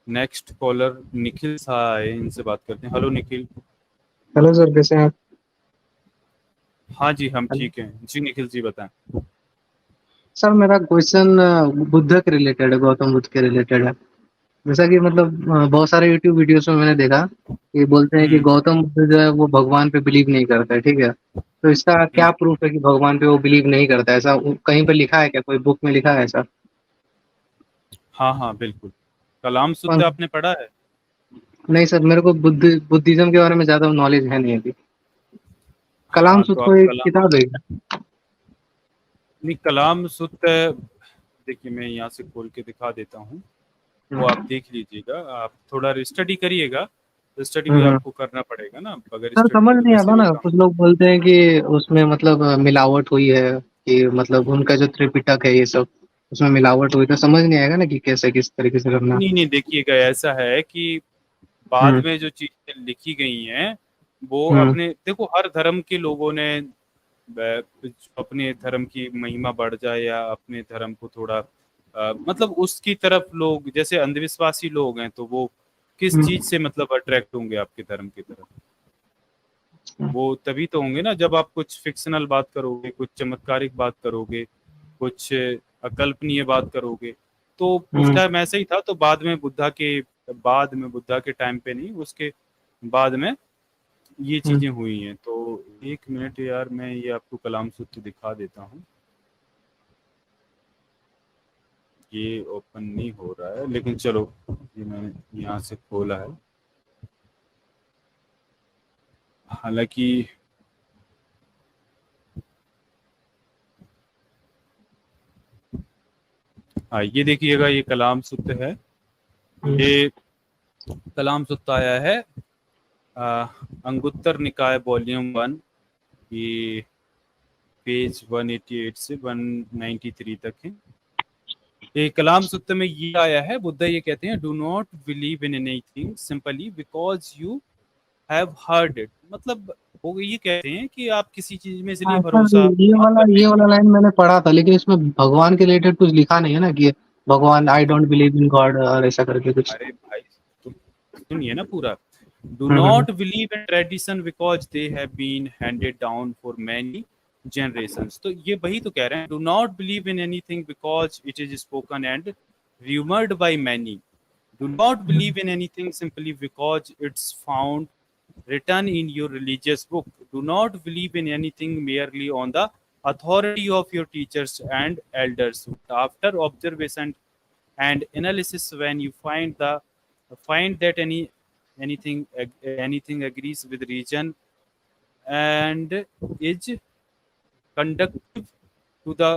Next collar Nikhil सा है, इनसे बात करते हैं। हेलो निखिल। हेलो सर, कैसे हैं आप? हाँ जी, हम हेलो। ठीक हैं जी। निखिल जी बताएं। सर, मेरा क्वेश्चन बुद्ध के रिलेटेड है, गौतम बुद्ध के रिलेटेड है। जैसा कि मतलब बहुत सारे यूट्यूब वीडियोस में मैंने देखा कि बोलते हैं कि हम्म गौतम बुद्ध जो है वो भगवान पे बिलीव नहीं करता है, ठीक है। तो इसका क्या हम्म। प्रूफ है कि भगवान पे वो बिलीव नहीं करता है? ऐसा कहीं पे लिखा है क्या? कोई बुक में लिखा है ऐसा? हाँ हाँ बिल्कुल। कलाम कौन? सुत्ते आपने पढ़ा है? नहीं सर, मेरे को बुद्धिज्म के बारे में ज्यादा नॉलेज है नहीं अभी। कलाम हाँ सुद तो आप को एक कलाम, किताब है। नहीं कलाम सुत्ते, देखिए मैं यहाँ से खोल के दिखा देता हूँ, वो आप देख लीजिएगा। आप थोड़ा स्टडी करिएगा, स्टडी भी हम्म। आपको करना पड़ेगा ना, बगैर सर, स्टडी समझ के तो नहीं वैसे आता भी ना, काम। कुछ लोग बोलते हैं कि उसमें मतलब मिलावट हुई है, कि मतलब उनका जो त्रिपिटक है ये सब, उसमें मिलावट हुई, तो समझ नहीं आएगा ना कि कैसे किस तरीके से करना। नहीं नहीं, देखिएगा ऐसा है कि बाद हम्म। में जो चीजें लिखी गई हैं वो हम्म। अपने, देखो हर धर्म के लोगों ने अपने धर्म की महिमा बढ़ जाए या अपने धर्म को थोड़ा मतलब उसकी तरफ, लोग जैसे अंधविश्वासी लोग हैं तो वो किस चीज हम्म। से मतलब अट्रैक्ट होंगे आपके धर्म की तरफ? वो तभी तो होंगे ना जब आप कुछ फिक्शनल बात करोगे, कुछ चमत्कारिक बात करोगे, कुछ अकल्पनीय बात करोगे। तो उस हम्म। टाइम ऐसा ही था। तो बाद में बुद्धा के टाइम पे नहीं, उसके बाद में ये हम्म। चीजें हुई हैं। तो एक मिनट यार, मैं ये आपको कलाम सूत्र दिखा देता हूँ। ये ओपन नहीं हो रहा है, लेकिन चलो ये मैंने यहाँ से खोला है। हालांकि हाँ, ये देखिएगा, ये कलाम सूत्र है। हम्म। ये कलाम सूत्र आया है आ, अंगुत्तर निकाय वॉल्यूम 1 की पेज 188 से 193 तक है। ये कलाम सूत्र में ये आया है, बुद्ध ये कहते हैं, do not believe in anything simply because you have heard it. मतलब वो ये कहते हैं कि आप किसी चीज में इसलिए हाँ सर, भरोसा मत ये करने। वाला लाइन मैंने पढ़ा था, लेकिन इसमें भगवान के रिलेटेड कुछ लिखा नहीं है ना कि भगवान, I don't believe in God, और ऐसा करके कुछ। अरे भाई, तुम सुनिए ना पूरा। Do hmm. Not believe in tradition because they have been handed down for many generations। तो ये वही तो कह रहे हैं, do not believe in anything because it is spoken and rumored by many। Do not hmm. believe in anything simply because it's found written in your religious book। Do not believe in anything merely on the authority of your teachers and elders। After observation and analysis, when you find that anything agrees with reason and is conducive to the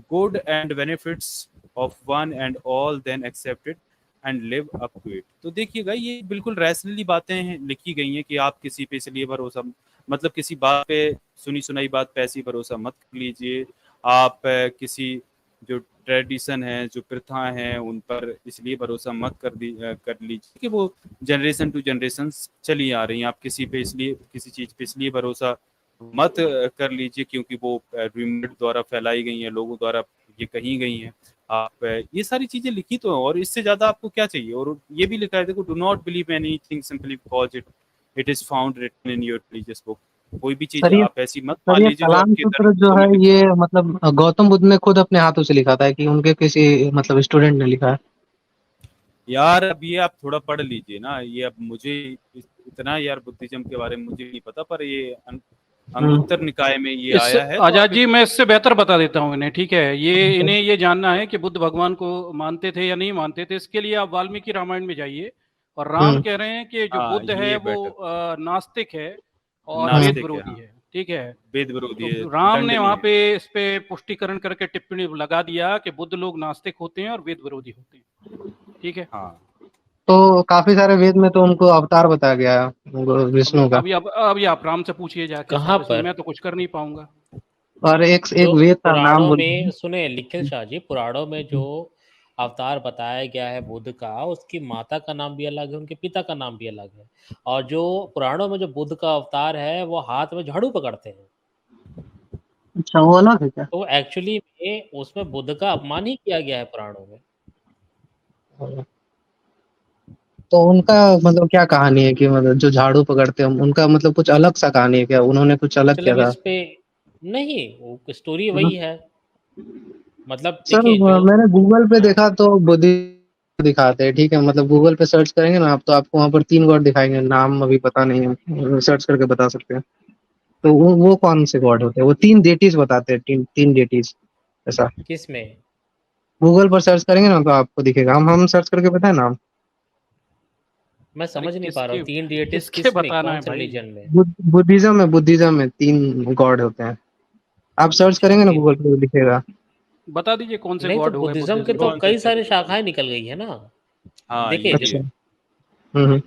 good and benefits of one and all, then accept it and live up to it। तो देखिएगा, ये बिल्कुल rationally बातें हैं, लिखी गई हैं कि आप किसी पे इसलिए भरोसा, मतलब किसी बात पे, सुनी सुनाई बात पे ऐसी भरोसा मत कर लीजिए। आप किसी जो ट्रेडिशन है, जो प्रथा हैं, उन पर इसलिए भरोसा मत कर लीजिए कि वो जनरेशन टू जनरेशन चली आ रही हैं। आप किसी पे इसलिए, किसी चीज़ पे इसलिए भरोसा मत कर लीजिए क्योंकि वो रूममेट द्वारा फैलाई गई हैं, लोगों द्वारा ये कही गई हैं। आप ये सारी चीजें लिखी तो हैं, और इससे ज्यादा आपको क्या चाहिए? और ये भी लिखा है, देखो, do not believe anything simply because it is found written in your religious book. कोई भी चीज सर ये आप ऐसी मत सर मान ये लीजिए जो कलाम आपके धर्म सूत्र जो ग्रंथों है, में लिखी। ये मतलब गौतम बुद्ध ने खुद अपने हाथों से लिखा था कि उनके किसी मतलब स्टूडेंट ने लिखा है? यार अब ये आप थोड़ा पढ़ लीजिए ना, ये अब मुझे इतना यार बुद्धिज्म के बारे में मुझे नहीं पता, पर ये हम्म। अंगुत्तर निकाय में ये इस आया है। तो आजाद आप जी, मैं इससे बेहतर बता देता हूँ इन्हें, ठीक है। ये इन्हें ये जानना है कि बुद्ध भगवान को मानते थे या नहीं मानते थे, इसके लिए आप वाल्मीकि रामायण में जाइए। और राम हम्म। कह रहे हैं कि जो हाँ, बुद्ध है ये वो बेटर, नास्तिक है और वेद नास्तिक है, विरोधी हाँ, है, ठीक है। वेद विरोधी है, तो राम ने दंडनीय वहां है। पे इस पे पुष्टिकरण करके टिप्पणी लगा दिया कि बुद्ध लोग नास्तिक होते हैं और वेद विरोधी होते हैं, ठीक है। हाँ, तो काफी सारे वेद में तो उनको अवतार बताया गया है, अब विष्णु का। अभी आप राम से पूछिए जाके कहाँ सब, इसमें पर? मैं तो कुछ कर नहीं पाऊंगा। और एक जो एक वेद का नाम पुराणों बोल। में, सुने निखिल शाह जी, पुराणों में जो अवतार बताया गया है बुद्ध का, उसकी माता का नाम भी अलग है, उनके पिता का नाम भी अलग है। और जो पुराणों में जो बुद्ध का अवतार है वो हाथ में झाड़ू पकड़ते हैं। अच्छा, वो अलग है क्या? तो एक्चुअली में उसमें बुद्ध का अपमान ही किया गया है पुराणों में। तो उनका मतलब क्या कहानी है कि मतलब जो झाड़ू पकड़ते हैं उनका मतलब कुछ अलग सा कहानी है क्या? उन्होंने कुछ अलग किया मतलब था? इस पे नहीं, वो स्टोरी हाँ। वही है। मतलब सर देखिए जो मैंने गूगल पे हाँ, देखा तो बुद्धिज्म दिखाते हैं, ठीक है, मतलब गूगल पे सर्च करेंगे ना आप तो आपको वहाँ पर 3 गॉड दिखाएंगे, नाम अभी पता नहीं है, सर्च करके बता सकते हैं। तो वो कौन से गॉड होते हैं? वो 3 डेटीज बताते हैं, 3 डेटीज ऐसा। किसमें? गूगल पर सर्च करेंगे ना तो आपको दिखेगा। हम सर्च करके बताए नाम। मैं अरे समझ नहीं पा रहा किसके हूँ, 3 डिएटिस किसके किस में? बताना कौन है से भाई? रिलीजन में? बुद्धिज्म में 3 गॉड होते हैं। आप सर्च अच्छा, करेंगे ना 3 गूगल पे दिखेगा। बता दीजिए कौन से नहीं तो गॉड हो गए बुद्धिज़्म के बुद्धिज्म तो में? कौन से कई थे सारी बुद्धिज्म? शाखाएँ निकल गई है ना। हाँ, देखिए ये भी अच्छा। है। हम्म।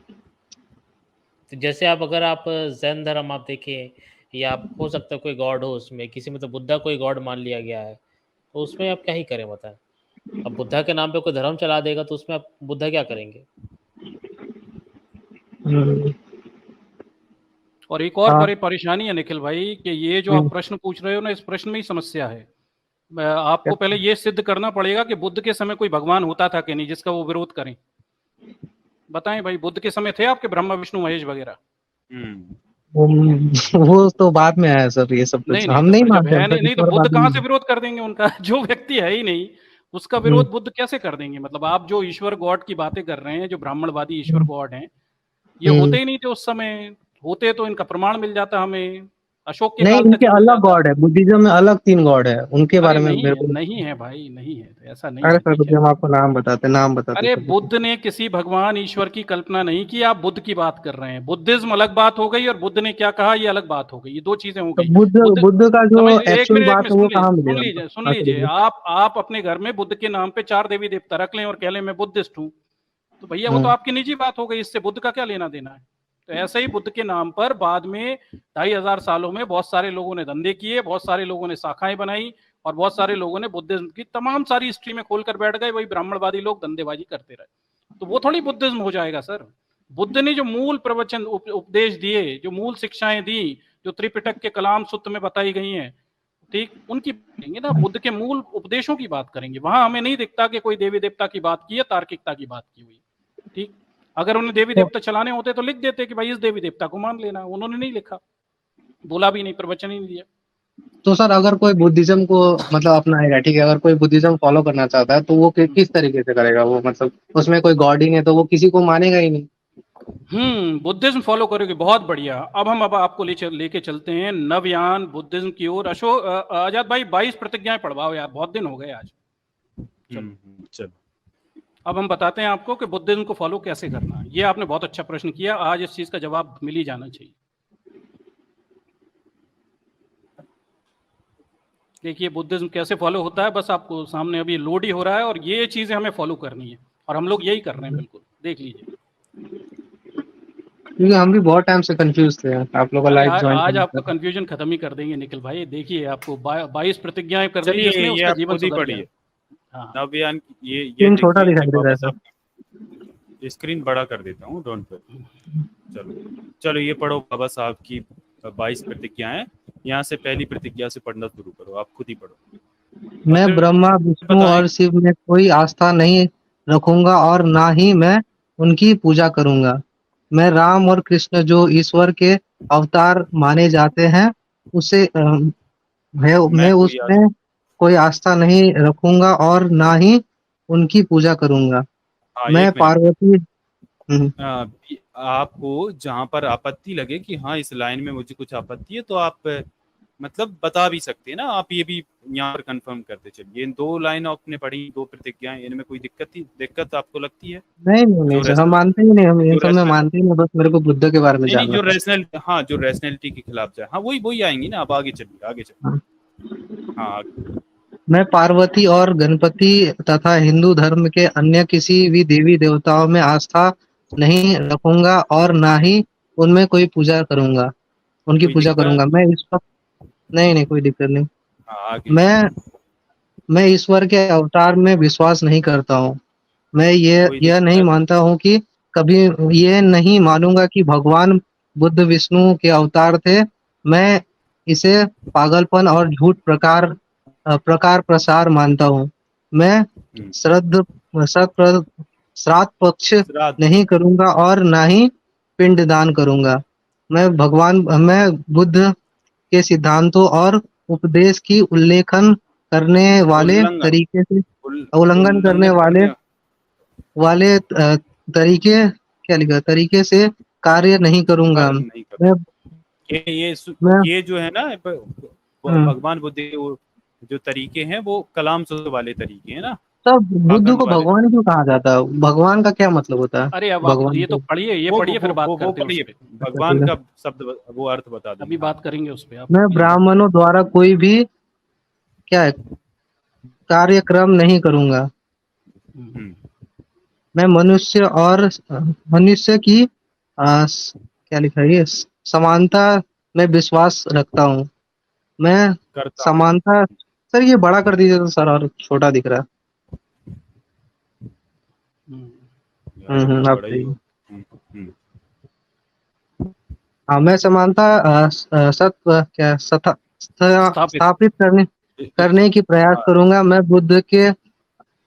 तो जैसे आप अगर आप जैन धर्म आप देखें, या आप हो सकता है कोई गॉड हो उसमें, किसी में तो बुद्धा कोई गॉड मान लिया गया है, तो उसमें आप क्या ही करें बताएं? अब बुद्धा के नाम पे कोई धर्म चला देगा तो उसमें आप बुद्धा क्या करेंगे? हम्म। और एक और हाँ। बड़ी परेशानी है निखिल भाई कि ये जो आप हम्म। प्रश्न पूछ रहे हो ना, इस प्रश्न में ही समस्या है। आपको पहले ये सिद्ध करना पड़ेगा कि बुद्ध के समय कोई भगवान होता था कि नहीं जिसका वो विरोध करें। बताएं भाई, बुद्ध के समय थे आपके ब्रह्मा विष्णु महेश वगैरह? हम्म। वो तो बाद में आया सर, ये सब नहीं कुछ नहीं, हम तो नहीं फिर जब मानते, हम है तो नहीं तो ईश्वर बुद्ध बाद कहाँ से में। विरोध कर देंगे उनका? जो व्यक्ति है ही नहीं उसका हम्म। विरोध बुद्ध कैसे कर देंगे? मतलब आप जो ईश्वर गॉड की बातें कर रहे हैं, जो ब्राह्मणवादी ईश्वर गॉड हैं, ये हम्म। होते ही नहीं थे उस समय। होते तो इनका प्रमाण मिल जाता हमें, अशोक के नहीं, काल तक इनके ही मिल अलग जाता। गॉड है, बुद्धिज्म में अलग 3 गॉड है, उनके अरे बारे में नहीं मेरे है, को। नहीं है भाई, नहीं है, तो ऐसा नहीं अरे है, सर देखिए। रुकिए, हम आपको नाम बताते अरे सर रुकिए। बुद्ध ने किसी भगवान ईश्वर की कल्पना नहीं की, आप बुद्ध की बात कर रहे हैं। बुद्धिज्म अलग बात हो गई और बुद्ध ने क्या कहा ये अलग बात हो गई, ये दो चीजें हो तो गई। बुद्ध बुद्ध, बुद्ध का जो समझ, एक्चुअल एक बात मिनट है वो सुन लीजिए, कहाँ सुन मिलेगा हमको? लीजिए, सुन हाँ सर लीजिए। रुकिए। आप अपने घर में बुद्ध के नाम पे 4 देवी देवता रख लें और कह लें मैं बुद्धिस्ट हूँ, तो भैया वो तो हम्म। आपकी निजी बात हो गई, इससे बुद्ध का क्या लेना देना है? तो ऐसे ही बुद्ध के नाम पर बाद में 2500 सालों में बहुत सारे लोगों ने धंधे किए, बहुत सारे लोगों ने शाखाएं बनाई, और बहुत सारे लोगों ने बुद्धिज्म की तमाम सारी हिस्ट्री में खोलकर बैठ गए। वही ब्राह्मणवादी लोग धंधेबाजी करते रहे, तो वो थोड़ी बुद्धिज्म हो जाएगा सर। बुद्ध ने जो मूल प्रवचन उपदेश दिए, जो मूल शिक्षाएं दी, जो त्रिपिटक के कलाम सूत्र में बताई गई हैं, ठीक, उनकी करेंगे ना, बुद्ध के मूल उपदेशों की बात करेंगे। वहां हमें नहीं दिखता कि कोई देवी देवता की बात की है, तार्किकता की बात की हुई। ठीक, अगर उन्हें देवी तो, देवता चलाने होते तो लिख देते कि भाई इस देवी देवता को मान लेना, उन्होंने नहीं लिखा, बोला भी नहीं, प्रवचन ही नहीं दिया। तो सर अगर कोई बुद्धिज्म को मतलब अपनाएगा, ठीक है, अगर कोई बुद्धिज्म फॉलो करना चाहता है तो वो किस तरीके से करेगा? वो मतलब उसमें कोई गॉड ही नहीं है तो वो किसी को मानेगा ही नहीं। बुद्धिज्म फॉलो करोगे, बहुत बढ़िया। अब आपको लेके चलते हैं नवयान बुद्धिज्म की ओर। आजाद भाई 22 प्रतिज्ञाएं पढ़वाओ यार, बहुत दिन हो गए आज। चलो, चलो। अब हम बताते हैं आपको कि बुद्धिज्म को फॉलो कैसे करना है। ये आपने बहुत अच्छा प्रश्न किया, आज इस चीज का जवाब मिल ही जाना चाहिए। देखिए बुद्धिज्म कैसे फॉलो होता है, बस आपको सामने अभी लोड ही हो रहा है, और ये चीजें हमें फॉलो करनी है, और हम लोग यही कर रहे हैं, बिल्कुल देख लीजिए। क्योंकि हम भी बहुत टाइम से कंफ्यूज थे, आप लोग का अरे लाइव ज्वाइन आज आपका करना था। कंफ्यूजन खत्म ही कर देंगे निखिल भाई। देखिए आपको 22 प्रतिज्ञाएं कर दी चलिए जिसने, ये उसका आप जीवन खुद ही सुधर गया। पढ़िए। हाँ, नवयान ये स्क्रीन छोटा देखिए, मैं दिखाई दे रहा बाबा है सर। साहब स्क्रीन बड़ा कर देता हूँ, डोंट वरी। चलो चलो, ये पढ़ो बाबा साहब की 22 प्रतिज्ञाएं। यहाँ से पहली प्रतिज्ञा से पढ़ना शुरू करो, आप खुद ही पढ़ो। मैं मतलब ब्रह्मा विष्णु बताएं। और शिव में कोई आस्था नहीं रखूंगा और ना ही मैं उनकी पूजा करूंगा। मैं राम और कृष्ण जो ईश्वर के अवतार माने जाते हैं उसे मैं मैं कोई उसमें कोई आस्था नहीं रखूंगा और ना ही उनकी पूजा करूंगा। हाँ, मैं एक मिनट। पार्वती। हम्म। आपको जहां पर आपत्ति लगे कि हाँ इस लाइन में मुझे कुछ आपत्ति है, तो आप मतलब बता भी सकते हैं ना। आप ये भी यहाँ पर कंफर्म करते चलिए, इन 2 लाइन आपने पढ़ी, 2 प्रतिज्ञाएं, इनमें कोई दिक्कत आपको लगती है? नहीं नहीं नहीं जो सर, हम रैशनल मानते ही नहीं, हम इन जो सब में रैशनल मानते ही नहीं, बस मेरे को बुद्ध के बारे में नहीं नहीं, जानना जो था। रैशनल, हाँ जो रैशनैलिटी के खिलाफ जाए, हाँ वही वही आएंगी ना। आप आगे चलिए, आगे चलिए। हाँ। हाँ मैं पार्वती और गणपति तथा हिंदू धर्म के अन्य किसी भी देवी देवताओं में आस्था नहीं रखूंगा और ना ही उनमें कोई पूजा करूंगा, उनकी कोई पूजा दिक्कत? करूंगा। मैं इस पर नहीं नहीं कोई दिक्कत नहीं। हाँ आगे। मैं ईश्वर के अवतार में विश्वास नहीं करता हूँ। मैं कोई यह नहीं दिक्कत? मानता हूँ कि कभी ये नहीं मानूंगा कि भगवान बुद्ध विष्णु के अवतार थे। मैं इसे पागलपन और झूठ प्रकार प्रसार मानता हूँ। मैं हम्म, शत श्राद्ध पक्ष श्राद्ध नहीं करूंगा और ना ही पिंडदान करूंगा। मैं बुद्ध के सिद्धांतों और उपदेश की उल्लंघन उल्लंघन करने उल्लंघन करने वाले तरीके क्या लिखा तरीके से कार्य नहीं करूंगा। कार्य नहीं कर मैं मैं ये जो है ना हम्म, भगवान बुद्ध के वो जो तरीके हैं वो कलाम सुनने वाले तरीके हैं ना, तब बुद्ध पाखंड को वाले। भगवान क्यों कहा जाता है? भगवान का क्या मतलब होता है? अरे अब आप भगवान ये तो को पढ़िए, ये वो पढ़िए, फिर बात वो करते हैं उस पढ़िए, पे। अच्छा भगवान ठीक है। का शब्द वो अर्थ बता अभी देंगे। बात करेंगे उस पे, आप मैं पढ़िए। ब्राह्मणों द्वारा कोई भी क्या है कार्यक्रम नहीं करूंगा। हम्म, मैं मनुष्य की क्या लिखा है ये समानता में विश्वास रखता हूँ। मैं करता हूँ। समानता सर ये बड़ा कर दीजिए तो सर और छोटा दिख रहा है। हम्म, यार ये तो अब बड़ा ही सही हो। है। हम्म। हाँ मैं समानता स्थापित। स्थापित करने की प्रयास हाँ, करूंगा। मैं बुद्ध के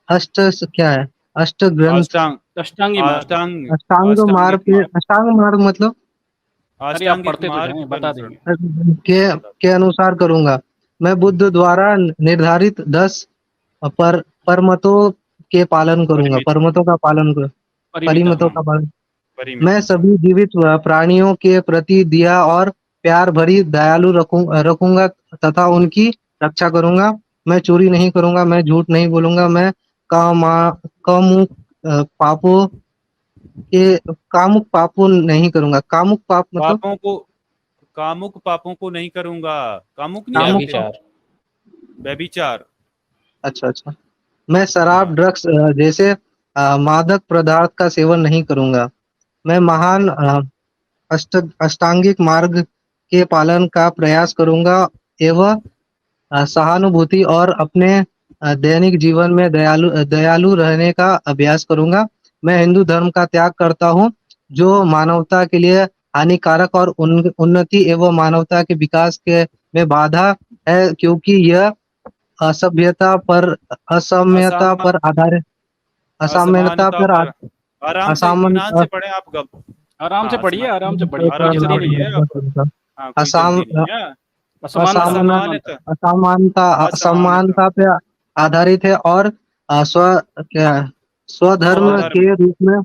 अष्ट क्या है अष्ट ग्रंथ अष्टांग अष्टांगी मार्ग। अष्टांग अष्टांगिक मार्ग अष्टांग मार्ग मतलब अरे आप अष्टांगिक पढ़ते तो मार्ग जाएं, के बता अनुसार देंगे। के अनुसार करूंगा। मैं बुद्ध द्वारा निर्धारित 10 पर परमतों के पालन करूंगा। परिमित परिमितों परिमिता। का पालन। मैं परिमिति हाँ। सभी जीवित प्राणियों के प्रति दया और प्यार भरी दयालु रखूंगा तथा उनकी रक्षा करूंगा। मैं चोरी नहीं करूंगा। मैं झूठ नहीं बोलूंगा। मैं कामा कामुक पापों कामुक पापों नहीं करूंगा। कामुक पाप मतलब पापों को कामुक पापों को नहीं करूंगा। कामुक नहीं कामुक करते, पाप व्यभिचार। व्यभिचार। अच्छा अच्छा। मैं शराब हाँ, ड्रग्स जैसे मादक पदार्थ का सेवन नहीं करूंगा। मैं महान अष्टांगिक मार्ग के पालन का प्रयास करूंगा एवं सहानुभूति और अपने दैनिक जीवन में दयालु रहने का अभ्यास करूंगा। मैं हिंदू धर्म का त्याग करता हूँ जो मानवता के लिए हानिकारक और उन्नति एवं मानवता के विकास के में बाधा है क्योंकि यह असभ्यता पर असम्यता असम पर आधारित असामान्यता असमानता पर पर आराम से इत्मीनान असामान से पढ़े आप आराम से हाँ, पढ़िए, आराम से पढ़िए, कोई आराम से जल्दी नहीं है। पढ़िए आप। हाँ, कोई असाम जल्दी नहीं है। असमानता, असामान्य असमानता। असमानता असमानता पे आधारित है और क्या स्वधर्म स्वधर्म के रूप में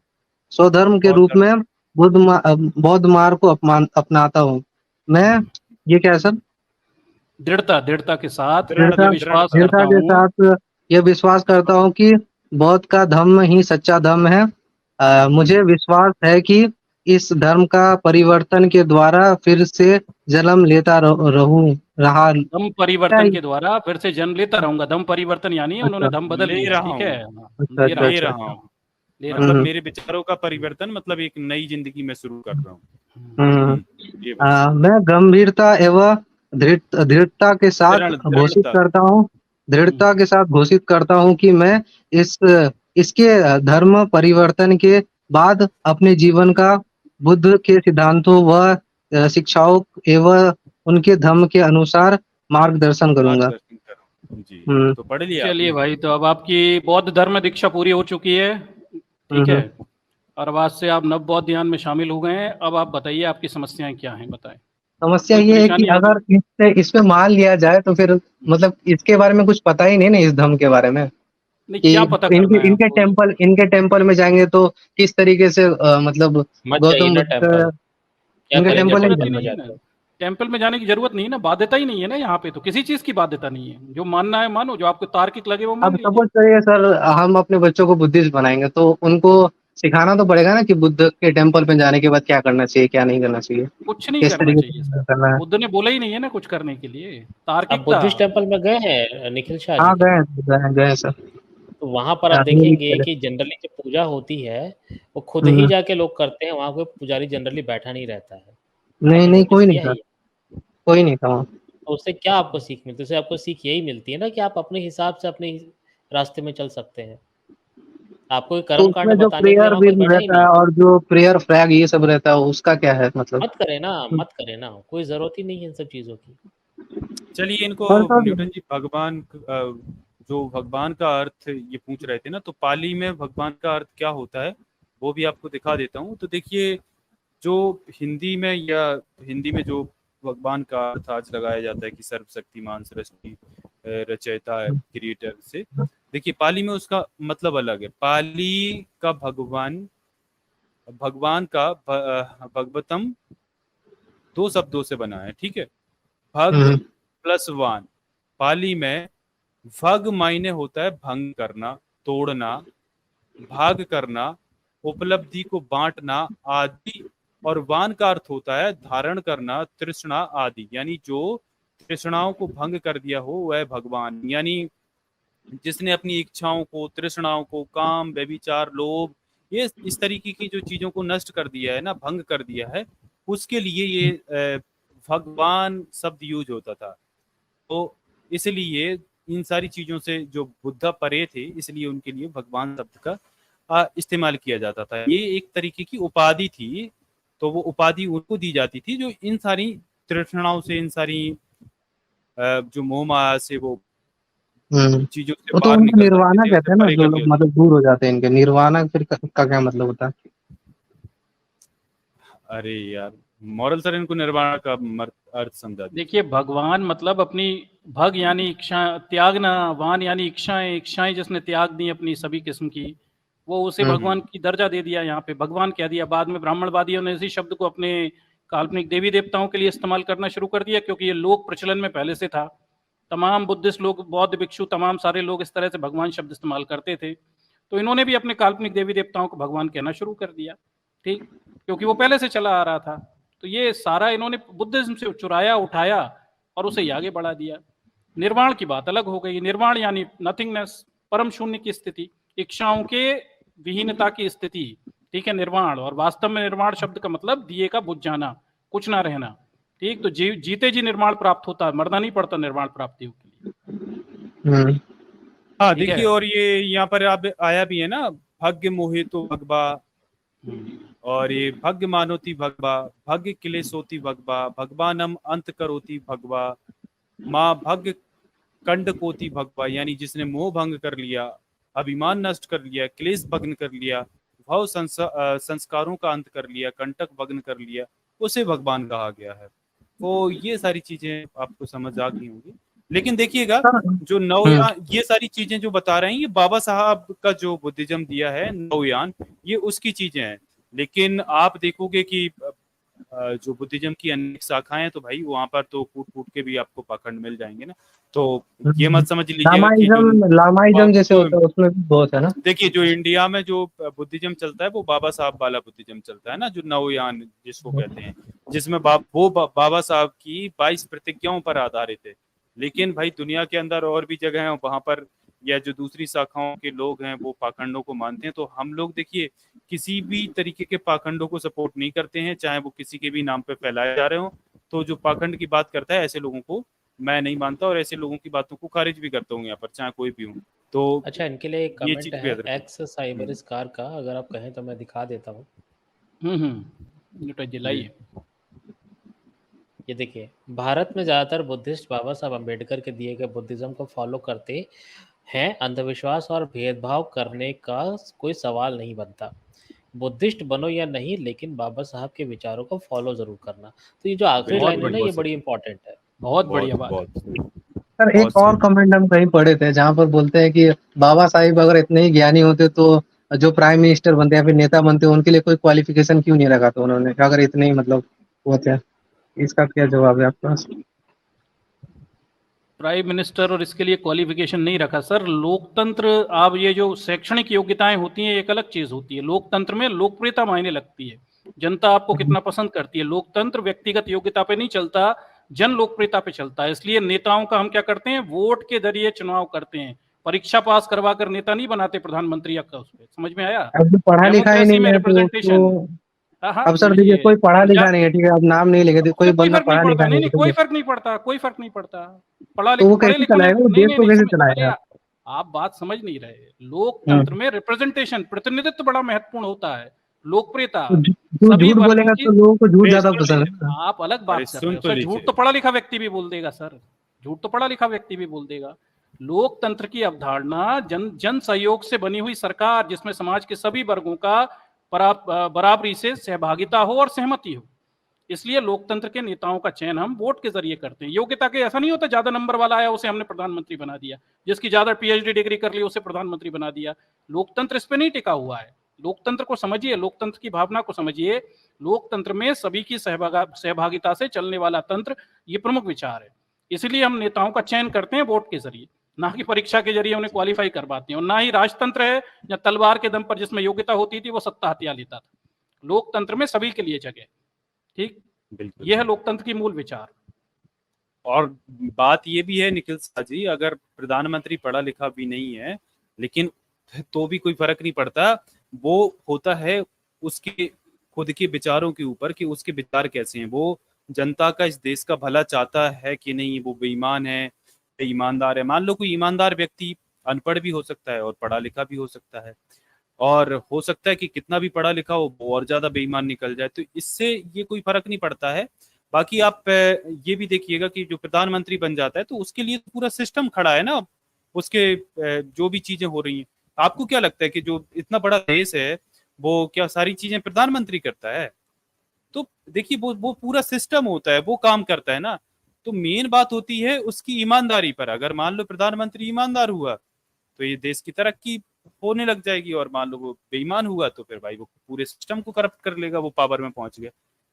स्वधर्म के बौद्ध रूप धर्म में बौद्ध मार्ग को अपनाता हूँ। मैं ये क्या है सर दृढ़ता, दृढ़ता के साथ दृढ़ मैं दृढ़ता विश्वास दृढ़ता करता दृढ़ता के हूँ। साथ ये विश्वास करता हूँ कि बौद्ध का धम्म ही सच्चा धम्म है। मुझे विश्वास है कि इस धर्म का परिवर्तन के द्वारा फिर से जन्म लेता रहा धम क्या परिवर्तन के द्वारा फिर से जन्म लेता रहूंगा। धम परिवर्तन यानी उन्होंने अच्छा धम बदल ले लिया, रहा ठीक हूँ, है। अच्छा ले रहा अच्छा हूँ, ले अच्छा रहा अच्छा हूँ। ले रहा मतलब हूँ। मेरे विचारों का परिवर्तन, मतलब एक नई जिंदगी में शुरू कर रहा हूँ। हम्म ये बात मैं गंभीरता एवं दृढ़ता के साथ दृढ़ता हम्म, दृढ़ता के साथ घोषित करता हूँ कि मैं इस इसके धर्म परिवर्तन के बाद अपने जीवन का बुद्ध के सिद्धांतों व शिक्षाओं एवं उनके धर्म के अनुसार मार्गदर्शन करूंगा। मार्गदर्शन कर रहा हूँ जी। हम्म तो पढ़ लिया चलिए आपने। भाई, तो अब आपकी बौद्ध धर्म दीक्षा पूरी हो चुकी है, ठीक है। हम्म। और अब आज से आप नव बौद्ध ध्यान में शामिल हो गए हैं। अब आप बताइए आपकी समस्याएं क्या हैं, बताएं। समस्या कोई ये है कि परेशानी अगर आगे? इसमें मान लिया जाए तो फिर मतलब इसके बारे में कुछ पता ही नहीं ना इस धर्म के बारे में नहीं, कि क्या पता करना है आपको? इनके टेम्पल में जाएंगे तो किस तरीके से मतलब मत जाइए गौतम ना बुद्ध टेम्पल। क्या इनके अरे करेंगे टेम्पल नहीं जरूरत ही टेम्पल जाना। में नहीं है ना, जाकर? टेम्पल में जाने की जरूरत नहीं है ना, बाध्यता ही नहीं है ना, यहाँ पे तो किसी चीज की बाध्यता नहीं है। जो मानना है मानो, जो आपको तार्किक लगे वो मान अब लीजिए। सपोज करिए सर हम अपने बच्चों को बुद्धिस्ट बनाएंगे तो उनको सिखाना तो पड़ेगा ना कि बुद्ध के टेम्पल पे जाने के बाद क्या करना चाहिए क्या नहीं करना चाहिए कुछ नहीं किस करना तरीके चाहिए से सर, करना है। बुद्ध ने बोला ही नहीं है ना कुछ करने के लिए, आप तार्किकता। बुद्धिस्ट टेम्पल में गए हैं निखिल शाह जी हाँ कभी? गए सर। तो वहां पर आप ये भी देखेंगे चले। कि जनरली जो पूजा होती है वो खुद ही हम्म, जाके लोग करते हैं। वहां कोई पुजारी जनरली बैठा नहीं रहता है। नहीं आपने नहीं नोटिस कोई नहीं किया है था ये? कोई नहीं था वहाँ। तो उससे क्या आपको सीख मिलती है? उससे आपको सीख यही मिलती है ना कि आप अपने हिसाब से अपने रास्ते में चल सकते हैं। आपको कोई तो कर्म कांड उसमें जो बताने के लिए प्रेयर वहां भी कोई बैठा ही रहता नहीं है है। और जो प्रेयर फ्लैग ये सब रहता है उसका क्या है मतलब। मत करें ना, मत करें ना, कोई जरूरत ही नहीं है इन सब चीजों की। चलिए इनको और सर न्यूटन जी भगवान जो भगवान का अर्थ ये पूछ रहे थे ना, तो पाली में भगवान का अर्थ क्या होता है वो भी आपको दिखा देता हूँ। तो देखिए, जो हिंदी में जो भगवान का अर्थ आज लगाया जाता है कि सर्वशक्तिमान, सृष्टि रचयिता है, क्रिएटर से, देखिए पाली में उसका मतलब अलग है। पाली का भगवान का भगवतम 2 शब्दों से बना है, ठीक है। भग प्लस वान। पाली में भग मायने होता है भंग करना, तोड़ना, भाग करना, उपलब्धि को बांटना आदि, और वान का अर्थ होता है धारण करना, तृष्णा आदि। यानी जो तृष्णाओं को भंग कर दिया हो वह भगवान, यानी जिसने अपनी इच्छाओं को, तृष्णाओं को, काम, व्यभिचार, लोभ, ये इस तरीके की जो चीजों को नष्ट कर दिया है ना, भंग कर दिया है, उसके लिए ये भगवान शब्द यूज होता था। तो इसलिए इन सारी चीजों से जो बुद्धा परे थे, इसलिए उनके लिए भगवान शब्द का इस्तेमाल किया जाता था। ये एक तरीके की उपाधि थी, तो वो उपाधि उनको दी जाती थी जो इन सारी तृष्णाओं से, इन सारी जो मोह माया से, वो चीजों से वो तो बाहर उनको निकल निर्वाणा सकते थे, कहते हैं ना, जो लोग मतलब दूर हो जाते हैं इनके। निर्वाणा फिर का क्या मतलब होता है? अरे यार, मॉरल सर इनको निर्वाणा का अर्थ समझा दीजिए। देखिए, भगवान मतलब अपनी भग यानी इच्छा, त्यागना, वान यानी इच्छाएं, इच्छाएं जिसने त्याग दी अपनी सभी किस्म की, वो उसे भगवान की दर्जा दे दिया, यहाँ पे भगवान कह दिया। बाद में ब्राह्मणवादियों ने इसी शब्द को अपने काल्पनिक देवी देवताओं के लिए इस्तेमाल करना शुरू कर दिया, क्योंकि ये लोक प्रचलन में पहले से था। तमाम बुद्धिस्ट लोग, बौद्ध भिक्षु, तमाम सारे लोग इस तरह से भगवान शब्द इस्तेमाल करते थे। तो इन्होंने भी अपने काल्पनिक देवी देवताओं को भगवान कहना शुरू कर दिया, ठीक, क्योंकि वो पहले से चला आ रहा था। तो ये सारा इन्होंने बुद्धिज्म से चुराया, उठाया और उसे आगे बढ़ा दिया। निर्वाण की बात अलग हो गई। निर्वाण यानी नथिंगनेस, परम शून्य की स्थिति, इच्छाओं के विहीनता की स्थिति, ठीक है, निर्वाण। और वास्तव में निर्वाण शब्द का मतलब दिए का बुझ जाना, कुछ ना रहना, ठीक। तो जीते जी निर्वाण प्राप्त होता है, मरना नहीं पड़ता निर्वाण प्राप्ति के लिए। हाँ देखिए, और ये यहाँ पर अब आया भी है ना, भाग्य मोहितो भगवा, और ये भाग्य मानोती भगवा, भाग्य क्लेशोती भगवा, भगवानम अंत करोती भगवा, माँ भाग्य कंडकोती भगवा। यानी जिसने मोह भंग कर लिया, अभिमान नष्ट कर लिया, क्लेश भग्न कर लिया, भाव संस्कारों का अंत कर लिया, कंटक भग्न कर लिया, उसे भगवान कहा गया है। तो ये सारी चीजें आपको समझ आ गई होंगी। लेकिन देखिएगा, जो नवयान, ये सारी चीजें जो बता रहे हैं, ये बाबा साहब का जो बुद्धिज्म दिया है नवयान, ये उसकी चीजें हैं। लेकिन आप देखोगे कि जो बुद्धिज्म की अनेक शाखाएं हैं, तो भाई वहां पर तो कूट कूट के भी आपको पाखंड मिल जाएंगे ना। तो ये मत समझ लीजिएगा कि लामाइज्म जैसे होता है, उसमें भी बहुत है ना। देखिए, जो इंडिया में जो बुद्धिज्म चलता है वो बाबा साहब वाला बुद्धिज्म चलता है ना, जो नवयान जिसको कहते हैं, जिसमें बाबा साहब की 22 प्रतिज्ञाओं पर आधारित है। लेकिन भाई दुनिया के अंदर और भी जगह है वहां पर, या जो दूसरी शाखाओं के लोग हैं वो पाखंडों को मानते हैं। तो हम लोग देखिए किसी भी तरीके के पाखंडों को सपोर्ट नहीं करते हैं, चाहे वो किसी के भी नाम पे फैलाए जा रहे हो। तो जो पाखंड की बात करता है, ऐसे लोगों को मैं नहीं मानता, और ऐसे लोगों की बातों को खारिज भी करता हूँ यहाँ पर, चाहे कोई भी हूँ। तो अच्छा, इनके लिए एक कमेंट है एक्स साइबर स्कार का, अगर आप कहें तो मैं दिखा देता हूँ। जिलाइए। ये देखिए, भारत में ज़्यादातर बुद्धिस्ट बाबा साहब अम्बेडकर के दिए गए बुद्धिज़्म को फॉलो करते हैं। अंधविश्वास और भेदभाव करने का कोई सवाल नहीं बनता। बुद्धिस्ट बनो या नहीं, लेकिन बाबा साहब के विचारों को फॉलो जरूर करना। तो ये जो आखिरी लाइन है ना, ये बड़ी इंपॉर्टेंट है। बहुत बढ़िया बात। सर एक और कमेंट हम कहीं पढ़े थे जहाँ पर बोलते हैं कि बाबा साहिब अगर इतने ही ज्ञानी होते तो जो प्राइम मिनिस्टर बनते या फिर नेता बनते, उनके लिए कोई क्वालिफिकेशन क्यों नहीं रखा था उन्होंने, अगर इतने ही मतलब होते हैं। इसका क्या जवाब है आपके पास? प्राइम मिनिस्टर और इसके लिए क्वालिफिकेशन नहीं रखा सर। लोकतंत्र, आप ये जो शैक्षणिक योग्यताएं होती हैं एक अलग चीज होती है। लोकतंत्र में लोकप्रियता मायने लगती है, जनता आपको कितना पसंद करती है। लोकतंत्र व्यक्तिगत योग्यता पे नहीं चलता, जन लोकप्रियता पे चलता है। इसलिए नेताओं का हम क्या करते हैं, वोट के जरिए चुनाव करते हैं। परीक्षा पास करवा कर नेता नहीं बनाते प्रधानमंत्री का। उस पर समझ में आया? अब पढ़ा लिखा ही नहीं है तो अब सर देखिए, कोई पढ़ा लिखा नहीं है, ठीक है, अब नाम नहीं लिखे, कोई बंदा पढ़ा लिखा नहीं है, कोई फर्क नहीं पड़ता, कोई फर्क नहीं पड़ता। पढ़ा तो वो कैसे चलाएगा, वो देश को कैसे चलाएगा? आप बात समझ नहीं रहे। लोकतंत्र में रिप्रेजेंटेशन, प्रतिनिधित्व बड़ा महत्वपूर्ण होता है। लोकप्रियता, जो झूठ बोलेगा तो लोगों को झूठ ज्यादा पसंद है। आप अलग बात कर रहे हो। झूठ तो पढ़ा लिखा व्यक्ति भी बोल देगा सर, झूठ तो पढ़ा लिखा व्यक्ति भी बोल देगा। लोकतंत्र की अवधारणा जन सहयोग से बनी हुई सरकार, जिसमें समाज के सभी वर्गों का बराबरी से सहभागिता हो और सहमति हो। इसलिए लोकतंत्र के नेताओं का चयन हम वोट के जरिए करते हैं। योग्यता के ऐसा नहीं होता ज्यादा नंबर वाला आया उसे हमने प्रधानमंत्री बना दिया, जिसकी ज्यादा पीएचडी डिग्री कर ली उसे प्रधानमंत्री बना दिया। लोकतंत्र इस पे नहीं टिका हुआ है। लोकतंत्र को समझिए, लोकतंत्र की भावना को समझिए। लोकतंत्र में सभी की सहभागिता से चलने वाला तंत्र, ये प्रमुख विचार है। इसलिए हम नेताओं का चयन करते हैं वोट के जरिए, ना कि परीक्षा के जरिए उन्हें क्वालिफाई करवाते हैं। और ना ही राजतंत्र है या तलवार के दम पर जिसमें योग्यता होती थी वो सत्ता हथिया लेता था। लोकतंत्र में सभी के लिए जगह। ठीक, बिल्कुल। यह है लोकतंत्र की मूल विचार। और बात ये भी है निखिल शाह जी, अगर प्रधानमंत्री पढ़ा लिखा भी नहीं है लेकिन तो भी कोई फर्क नहीं पड़ता, वो होता है उसके खुद के विचारों के ऊपर कि उसके विचार कैसे हैं, वो जनता का, इस देश का भला चाहता है कि नहीं, वो बेईमान है, ईमानदार है। मान लो कोई ईमानदार व्यक्ति अनपढ़ भी हो सकता है और पढ़ा लिखा भी हो सकता है, और हो सकता है कि कितना भी पढ़ा लिखा हो वो और ज्यादा बेईमान निकल जाए, तो इससे ये कोई फर्क नहीं पड़ता है। बाकी आप ये भी देखिएगा कि जो प्रधानमंत्री बन जाता है तो उसके लिए पूरा सिस्टम खड़ा है ना, उसके जो भी चीजें हो रही हैं। आपको क्या लगता है कि जो इतना बड़ा देश है वो क्या सारी चीजें प्रधानमंत्री करता है? तो देखिए वो पूरा सिस्टम होता है, वो काम करता है ना। तो मेन बात होती है उसकी ईमानदारी पर। अगर मान लो प्रधानमंत्री ईमानदार हुआ तो ये देश की तरक्की होने लग जाएगी, और मान लो वो बेईमान हुआ तो फिर भाई वो पूरे सिस्टम को करप्ट कर लेगा, वो पावर में पहुंच गया।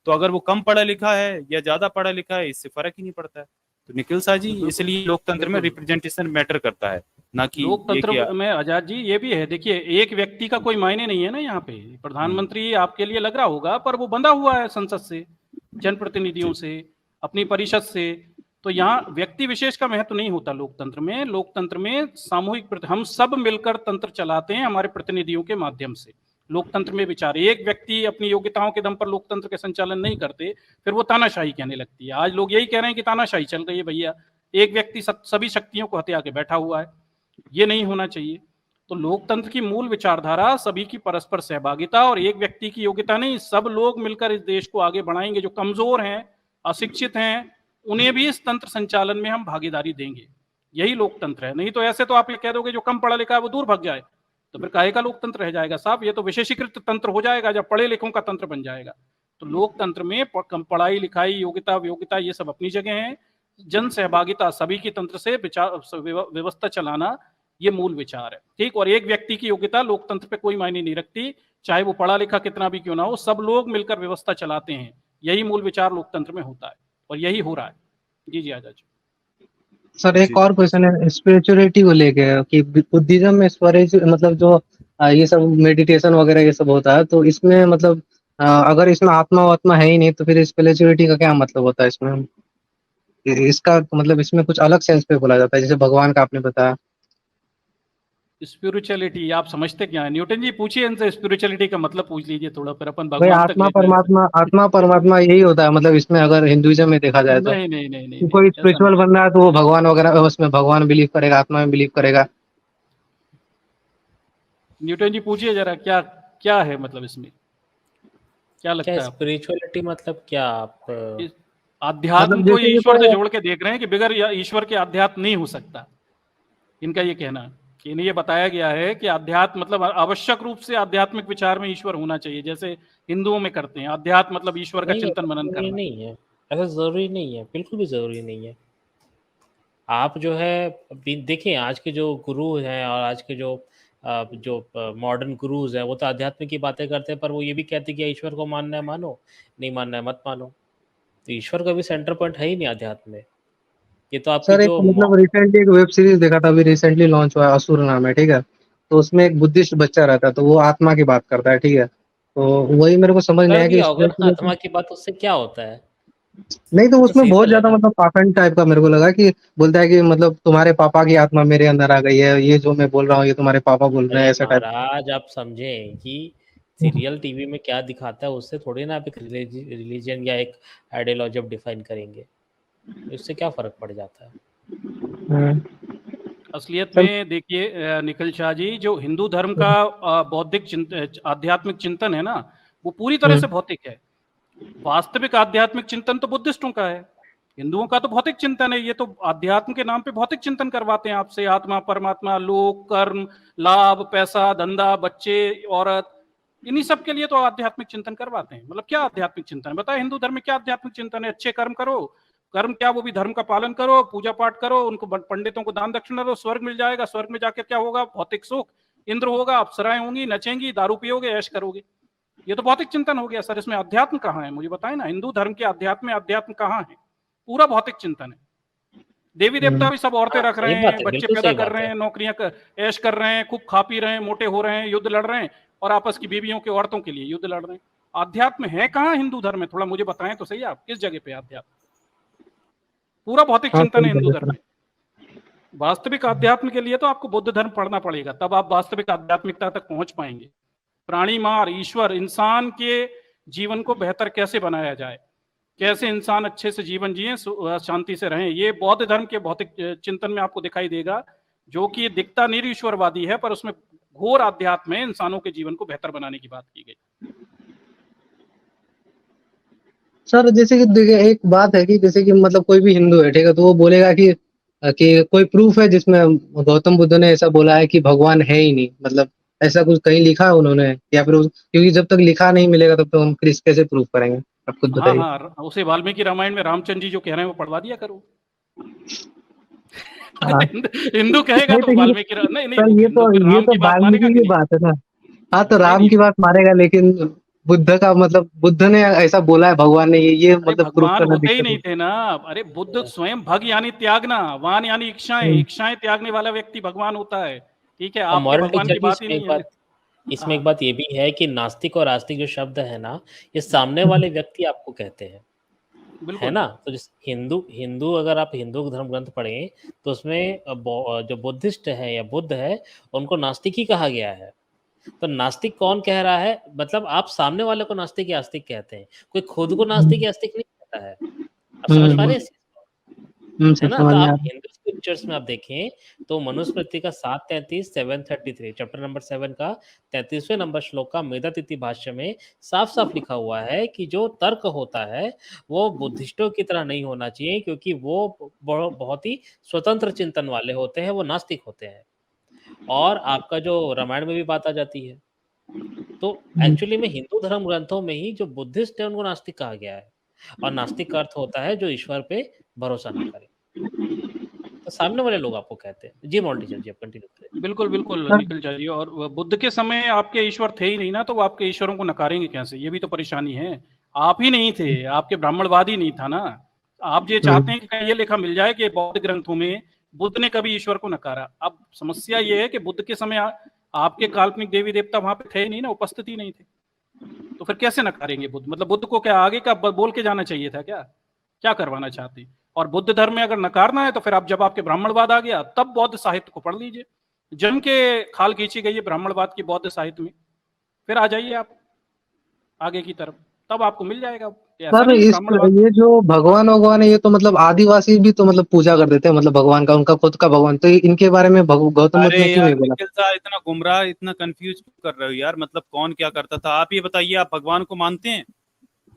तो अगर वो कम पढ़ा लिखा है या ज्यादा पढ़ा लिखा है, इससे फर्क ही नहीं पड़ता है। तो निखिल शाह जी, इसलिए लोकतंत्र में रिप्रेजेंटेशन मैटर करता है, ना कि लोकतंत्र में आजाद जी ये भी है। देखिए, एक व्यक्ति का कोई मायने नहीं है ना यहाँ पे। प्रधानमंत्री आपके लिए लग रहा होगा, पर वो बंधा हुआ है संसद से, जनप्रतिनिधियों से, अपनी परिषद से। तो यहाँ व्यक्ति विशेष का महत्व नहीं होता लोकतंत्र में। लोकतंत्र में सामूहिक, हम सब मिलकर तंत्र चलाते हैं हमारे प्रतिनिधियों के माध्यम से। लोकतंत्र में विचार, एक व्यक्ति अपनी योग्यताओं के दम पर लोकतंत्र के संचालन नहीं करते, फिर वो तानाशाही कहने लगती है। आज लोग यही कह रहे हैं कि तानाशाही चल रही है भैया, एक व्यक्ति सभी शक्तियों को हथिया के बैठा हुआ है। ये नहीं होना चाहिए। तो लोकतंत्र की मूल विचारधारा सभी की परस्पर सहभागिता, और एक व्यक्ति की योग्यता नहीं, सब लोग मिलकर इस देश को आगे बढ़ाएंगे। जो कमजोर हैं, अशिक्षित हैं, उन्हें भी इस तंत्र संचालन में हम भागीदारी देंगे। यही लोकतंत्र है। नहीं तो ऐसे तो आप ये कह दोगे जो कम पढ़ा लिखा है वो दूर भाग जाए, तो फिर काहे का लोकतंत्र रह जाएगा साहब। ये तो विशेषीकृत तंत्र हो जाएगा जब पढ़े लिखों का तंत्र बन जाएगा। तो लोकतंत्र में कम पढ़ाई लिखाई, योग्यता व्योग्यता ये सब अपनी जगह है। जन सहभागिता, सभी की तंत्र से व्यवस्था चलाना, ये मूल विचार है। ठीक, और एक व्यक्ति की योग्यता लोकतंत्र पे कोई मायने नहीं रखती, चाहे वो पढ़ा लिखा कितना भी क्यों ना हो, सब लोग मिलकर व्यवस्था चलाते हैं। यही मूल विचार लोकतंत्र में होता है, और यही हो रहा है। जी जी आजाद जी। सर एक और क्वेश्चन है स्पिरिचुअलिटी को लेके, कि बुद्धिज्म में मतलब जो ये सब मेडिटेशन वगैरह ये सब होता है, तो इसमें मतलब अगर इसमें आत्मा है ही नहीं तो फिर स्पिरिचुअलिटी का क्या मतलब होता है इसमें? इसका मतलब इसमें कुछ अलग सेंस पे बोला जाता है, जैसे भगवान का आपने बताया। स्पिरिचुअलिटी आप समझते क्या है? न्यूटन जी पूछिए इनसे, स्पिरिचुअलिटी का मतलब पूछ लीजिए थोड़ा, फिर अपन भाई भगवान तक ले जाएंगे। आत्मा परमात्मा यही होता है मतलब इसमें, अगर हिंदुइज्म में देखा जाए तो। नहीं नहीं नहीं नहीं, कोई ऐसा स्पिरिचुअल नहीं। बन रहा है तो वो भगवान वगैरह, उसमें भगवान बिलीव करेगा, आत्मा में बिलीव करेगा। न्यूटन जी पूछिए जरा, क्या क्या है मतलब इसमें, क्या लगता क्या है? स्पिरिचुअलिटी मतलब क्या? आप आध्यात्म मतलब को जैसे ये ईश्वर से तो जोड़ के देख रहे हैं कि बगैर ईश्वर के आध्यात्म नहीं हो सकता। इनका ये कहना है कि इन्हें ये बताया गया है कि आध्यात्म मतलब आवश्यक रूप से आध्यात्मिक विचार में ईश्वर होना चाहिए, जैसे हिंदुओं में करते हैं। आध्यात्म मतलब ईश्वर का नहीं, चिंतन मनन जरूरी करना। नहीं है, ऐसा जरूरी नहीं है, बिल्कुल भी जरूरी नहीं है। आप जो है देखिए, आज के जो गुरु हैं और आज के जो मॉडर्न गुरुज हैं, वो तो आध्यात्म की बातें करते हैं, पर वो ये भी कहते हैं कि ईश्वर को मानना है मानो, नहीं मानना है मत मानो। तो ईश्वर का भी सेंटर पॉइंट है ही नहीं आध्यात्म में। ये तो आपकी सर एक जो मतलब रिसेंटली एक वेब सीरीज देखा था, अभी रिसेंटली लॉन्च हुआ है, असुर नाम है, ठीक है। तो उसमें एक बुद्धिस्ट बच्चा रहता है, तो वो आत्मा की बात करता है, ठीक है। तो वही मेरे को समझ नहीं कर आया कि दिया होगा ना स्पिरिचुअलिटी, आत्मा की बात, उससे क्या होता है? नहीं तो वो तो उसमें बहुत सिंपल है ज्यादा ना। मतलब पाखंड टाइप का मेरे को लगा, कि बोलता है कि मतलब तुम्हारे पापा की आत्मा मेरे अंदर आ गई है, ये जो मैं बोल रहा हूँ ये तुम्हारे पापा बोल रहे अरे हैं, ऐसा टाइप। महाराज, आप समझें कि सीरियल टीवी में क्या दिखाता है, उससे थोड़ी ना आप एक रिलीजन या एक आइडियोलॉजी आप डिफाइन करेंगे। इससे क्या फर्क पड़ जाता है? असलियत में देखिए निखिल शाह जी, जो हिंदू धर्म का बौद्धिक आध्यात्मिक चिंतन है ना, वो पूरी तरह से भौतिक है। वास्तविक आध्यात्मिक चिंतन तो बुद्धिस्टों का है। हिंदुओं का तो भौतिक चिंतन है, ये तो आध्यात्म के नाम पे भौतिक चिंतन करवाते हैं आपसे, आत्मा, परमात्मा, लोक, कर्म, लाभ, पैसा, धंधा, बच्चे, औरत, इन्हीं सब के लिए तो आध्यात्मिक चिंतन करवाते हैं। मतलब क्या आध्यात्मिक चिंतन है बताए, हिंदू धर्म में क्या आध्यात्मिक चिंतन है? अच्छे कर्म करो, कर्म क्या, वो भी धर्म का पालन करो, पूजा पाठ करो, उनको पंडितों को दान दक्षिणा दो, स्वर्ग मिल जाएगा, स्वर्ग में जाकर क्या होगा? भौतिक सुख, इंद्र होगा, अप्सराएं होंगी, नचेंगी, दारू पियोगे, ऐश करोगे। ये तो भौतिक चिंतन हो गया सर, इसमें अध्यात्म कहाँ है? मुझे बताएं ना, हिंदू धर्म के अध्यात्म में अध्यात्म कहाँ है? पूरा भौतिक चिंतन है। देवी देवता भी सब औरतें रख रहे सही बात हैं, है, बच्चे बिल्कुल पैदा सही कर बात रहे है। हैं, नौकरियां ऐश कर रहे हैं, खूब खा पी रहे हैं, मोटे हो रहे हैं, युद्ध लड़ रहे हैं, और आपस की बीवियों के, औरतों के लिए युद्ध लड़ रहे हैं। आध्यात्म है कहाँ हिंदू धर्म में? थोड़ा मुझे बताएं तो सही, आप किस जगह पे आध्यात्म? पूरा भौतिक हाँ चिंतन सही है हिंदू बोले धर्म सर। में। वास्तविक अध्यात्म के लिए तो आपको बुद्ध धर्म पढ़ना पड़ेगा, तब आप वास्तविक आध्यात्मिकता तक पहुंच पाएंगे। प्राणी मार, ईश्वर, इंसान के जीवन को बेहतर कैसे बनाया जाए, कैसे इंसान अच्छे से जीवन जिए, शांति से रहें, ये बौद्ध धर्म के भौतिक चिंतन में आपको दिखाई देगा, जो कि दिखता निरीश्वरवादी है, पर उसमें घोर आध्यात्म में इंसानों के जीवन को बेहतर बनाने की बात की गई। सर जैसे कि देखिए एक बात है कि जैसे कि मतलब कोई भी हिंदू है, ठीक है, तो वो बोलेगा कि कोई प्रूफ है जिसमें गौतम बुद्ध ने ऐसा बोला है कि भगवान है ही नहीं, मतलब ऐसा कुछ कहीं लिखा है उन्होंने, या फिर क्योंकि जब तक लिखा नहीं मिलेगा तब तक हम कैसे प्रूफ करेंगे? आप खुद हाँ बताइए। हाँ, उसे वाल्मीकि रामायण में रामचंद्र जी जो कह रहे हैं वो पढ़वा दिया करो। हाँ हिंदू कहेगा नहीं तो तो वाल्मीकि नहीं नहीं, सर वो हिंदू फिर ये राम तो की बात मानेगा वाल्मीकि कि की नहीं? बात है ना। हाँ तो नहीं राम नहीं, की बात मानेगा, लेकिन बुद्ध का मतलब बुद्ध ने ऐसा बोला है भगवान ने, ये अरे मतलब प्रूफ भगवान करना होते ही दिक्कत है। नहीं थे ना। अरे बुद्ध स्वयं भग यानी त्यागना, वान यानी इच्छाएं, हम्म, इच्छाएं त्यागने वाला व्यक्ति भगवान होता है। ठीक है, और आपके मॉरल भगवान की टीचर जी, बात ही नहीं है। इसमें एक हाँ बात ये भी है कि नास्तिक और आस्तिक जो शब्द है ना, ये सामने वाले व्यक्ति आपको कहते हैं, है बिल्कुल। ना? तो जिस हिंदू हिंदू अगर आप हिंदू धर्म ग्रंथ पढ़ें तो उसमें जो बुद्धिस्ट है या बुद्ध है, उनको नास्तिक ही कहा गया है। तो नास्तिक कौन कह रहा है? मतलब आप सामने वाले को नास्तिक या आस्तिक कहते हैं, कोई खुद को नास्तिक या आस्तिक नहीं कहता है। आप समझ पा रहे हैं इस चीज़ को? है सर ना? तो समझ में आ आप रहा हिंदू स्क्रिप्चर्स में आप देखें तो मनुस्मृति का 733 733 चैप्टर नंबर 7 का 33वें नंबर श्लोक का मेधातिथि भाष्य में साफ-साफ लिखा हुआ है कि जो तर्क होता है वो बुद्धिस्टों की तरह नहीं होना चाहिए, क्योंकि वो बहुत ही स्वतंत्र चिंतन वाले होते हैं, वो नास्तिक होते हैं। और आपका जो रामायण में भी बात आ जाती है। तो है। एक्चुअली में हिंदू धर्म ग्रंथों में ही जो बुद्धिस्ट है उनको नास्तिक कहा गया है, और नास्तिक का अर्थ होता है जो ईश्वर पे भरोसा ना करे। तो सामने वाले लोग आपको कहते हैं। जी मॉल टीचर जी, आप कंटिन्यू करें। बिल्कुल बिल्कुल सर निखिल चाहिए। और बुद्ध के समय आपके ईश्वर थे ही नहीं ना, तो वो आपके ईश्वरों को नकारेंगे कैसे? ये भी तो परेशानी है। आप ही नहीं थे, आपके ब्राह्मणवाद ही नहीं था ना। आप ये चाहते हैं कि कहीं ये लिखा मिल जाए कि बौद्ध ग्रंथों में बुद्ध ने कभी ईश्वर को नकारा। अब समस्या ये है कि बुद्ध के समय आपके काल्पनिक देवी देवता वहां पे थे ही नहीं ना, उपस्थित ही नहीं थे, तो फिर कैसे नकारेंगे बुद्ध? मतलब बुद्ध को क्या आगे का बोल के जाना चाहिए था क्या? क्या करवाना चाहते? और बुद्ध धर्म में अगर नकारना है तो फिर आप, जब आपके ब्राह्मणवाद आ गया तब बौद्ध साहित्य को पढ़ लीजिए, जम के खाल खींची गई है ब्राह्मणवाद की बौद्ध साहित्य में। फिर आ जाइए आप आगे की तरफ, तब आपको मिल जाएगा कि ऐसा सर नहीं कि ब्राह्मणवाद। ये जो भगवान है ये तो मतलब आदिवासी भी तो मतलब पूजा कर देते हैं, मतलब भगवान का, उनका खुद का भगवान, तो इनके बारे में गौतम बुद्ध अरे ने क्यों यार नहीं बोला? निखिल साहब, इतना गुमराह, इतना कंफ्यूज कर रहे हो यार। मतलब कौन क्या करता था? आप ये बताइए, आप भगवान को मानते हैं?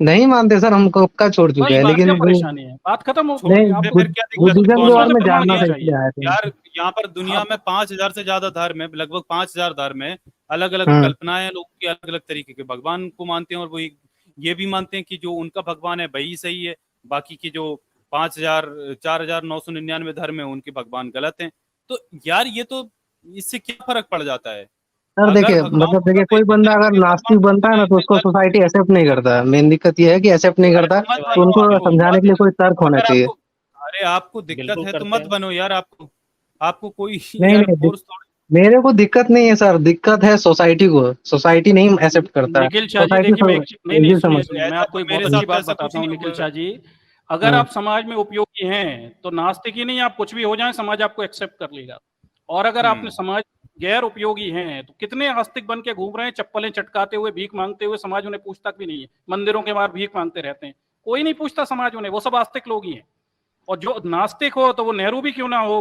नहीं मानते सर, हम कब का छोड़ चुके बस हैं, बात, क्या लेकिन परेशानी है? बात खत्म हो छोड़ गई। नहीं दे, आपको फिर क्या दिक्कत है? बुद्धिज्म के कौन बारे दूसरों में से प्रमाण जानना नहीं था चाहिए इसलिए आए थे। यार? यहाँ पर दुनिया में आप। 5,000 से ज्यादा धर्म है, लगभग 5,000 धर्म है। अलग अलग हाँ कल्पनाएं हैं लोगों की, अलग अलग तरीके के भगवान को मानते हैं, और वो ये भी मानते हैं कि जो उनका भगवान है वही सही है, बाकी की जो 5,000 4,999 धर्म है उनके भगवान गलत हैं। तो यार ये तो, इससे क्या फर्क पड़ जाता है? सर अगर देखिए, भगवान मतलब होगा देखिए तो कोई एक ही बंदा तरीके अगर के भगवान नास्तिक बनता है होते ना हैं, तो इसमें उसको गलत। सोसाइटी एक्सेप्ट नहीं करता है। मेन दिक्कत ये है कि एक्सेप्ट नहीं अरे करता, तो मत तो बनो, उनको आपको समझाने मत के लिए कोई तर्क होना अगर चाहिए। आपको अरे आपको दिक्कत बिल्कुल है तो करते मत हैं। बनो यार। आपको आपको कोई नहीं यार नहीं फोर्स थोड़ी। मेरे को दिक्कत नहीं है सर, दिक्कत है सोसाइटी को, सोसाइटी नहीं एक्सेप्ट करता है। निखिल शाह जी सोसाइटी देखिए, मैं नहीं नहीं, ये सुनिए समझ। सुनिए, मैं ऐसा आपको तो एक बहुत मेरे अच्छी साथ तो बात ऐसा कुछ बताता हूँ नहीं निखिल हुआ है। शाह जी। अगर हाँ आप समाज में उपयोगी हैं तो नास्तिक ही नहीं, आप कुछ भी हो जाएं समाज आपको एक्सेप्ट कर लेगा। और अगर आपने हम्म। समाज गैर उपयोगी हैं तो कितने आस्तिक बन के घूम रहे हैं, चप्पलें चटकाते हुए, भीख मांगते हुए, समाज उन्हें पूछता भी नहीं है, मंदिरों के बाहर भीख मांगते रहते हैं, कोई नहीं पूछता समाज उन्हें, वो सब आस्तिक लोग ही हैं। और जो नास्तिक हो तो वो नेहरू भी क्यों ना हो,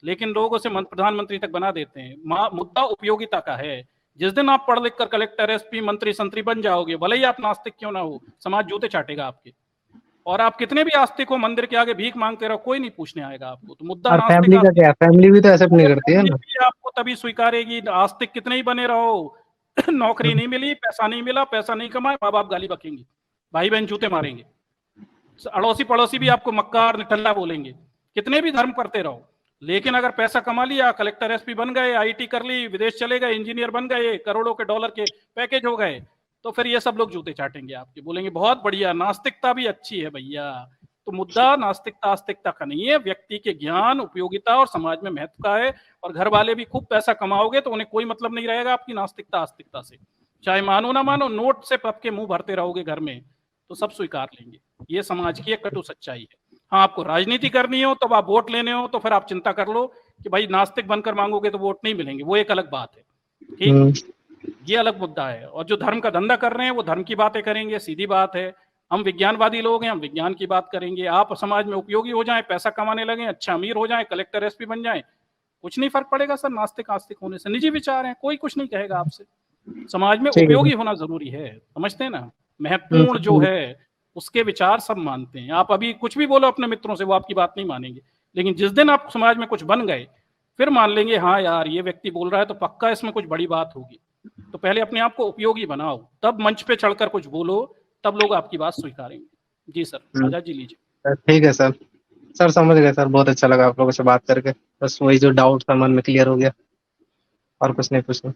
लेकिन लोग उसे प्रधानमंत्री तक बना देते हैं। मुद्दा उपयोगिता का है। जिस दिन आप पढ़ लिख कर कलेक्टर, एसपी, मंत्री, संतरी बन जाओगे, भले ही आप नास्तिक क्यों ना हो, समाज जूते चाटेगा आपके। और आप कितने भी आस्तिक हो, मंदिर के आगे भीख मांगते रहो, कोई नहीं पूछने आएगा आपको। तो मुद्दा और नास्तिक फैमिली का क्या, फैमिली भी तो एक्सेप्ट नहीं करती है फैमिली ना। भी आपको तभी स्वीकारेगी, आस्तिक कितने ही बने रहो नौकरी नहीं मिली, पैसा नहीं मिला, पैसा नहीं कमाए, माँ बाप गाली बकेंगे, भाई बहन जूते मारेंगे, अड़ोसी पड़ोसी भी आपको मक्कार निठल्ला बोलेंगे, कितने भी धर्म करते रहो। लेकिन अगर पैसा कमा लिया, कलेक्टर एसपी बन गए, आईटी कर ली, विदेश चले गए, इंजीनियर बन गए, करोड़ों के डॉलर के पैकेज हो गए, तो फिर ये सब लोग जूते चाटेंगे आपके, बोलेंगे बहुत बढ़िया, नास्तिकता भी अच्छी है भैया। तो मुद्दा नास्तिकता आस्तिकता का नहीं है, व्यक्ति के ज्ञान, उपयोगिता और समाज में महत्व का है। और घर वाले भी खूब पैसा कमाओगे तो उन्हें कोई मतलब नहीं रहेगा आपकी नास्तिकता आस्तिकता से, चाहे मानो ना मानो, नोट से आपके मुंह भरते रहोगे घर में तो सब स्वीकार लेंगे। ये समाज की एक कटु सच्चाई है। हाँ, आपको राजनीति करनी हो, तब आप वोट लेने हो तो फिर आप चिंता कर लो कि भाई नास्तिक बनकर मांगोगे तो वोट नहीं मिलेंगे, वो एक अलग बात है, ठीक, ये अलग मुद्दा है। और जो धर्म का धंधा कर रहे हैं वो धर्म की बातें करेंगे, सीधी बात है। हम विज्ञानवादी लोग हैं, हम विज्ञान की बात करेंगे। आप समाज में उपयोगी हो जाएं, पैसा कमाने लगे, अच्छा अमीर हो जाएं, कलेक्टर एसपी बन जाएं, कुछ नहीं फर्क पड़ेगा सर नास्तिक आस्तिक होने से। निजी विचार हैं, कोई कुछ नहीं कहेगा आपसे। समाज में उपयोगी होना जरूरी है, समझते हैं ना, महत्वपूर्ण जो है उसके विचार सब मानते हैं। आप अभी कुछ भी बोलो अपने मित्रों से, वो आपकी बात नहीं मानेंगे, लेकिन जिस दिन आप समाज में कुछ बन गए फिर मान लेंगे, हाँ यार ये व्यक्ति बोल रहा है तो पक्का इसमें कुछ बड़ी बात होगी। तो पहले अपने आप को उपयोगी बनाओ, तब मंच पे चढ़कर कुछ बोलो, तब लोग आपकी बात स्वीकारेंगे। जी सर, आजाद जी लीजिए। ठीक है सर, सर समझ गए सर, बहुत अच्छा लगा आप लोगों से बात करके। बस वही जो डाउट था मन में क्लियर हो गया, और कुछ नहीं पूछना।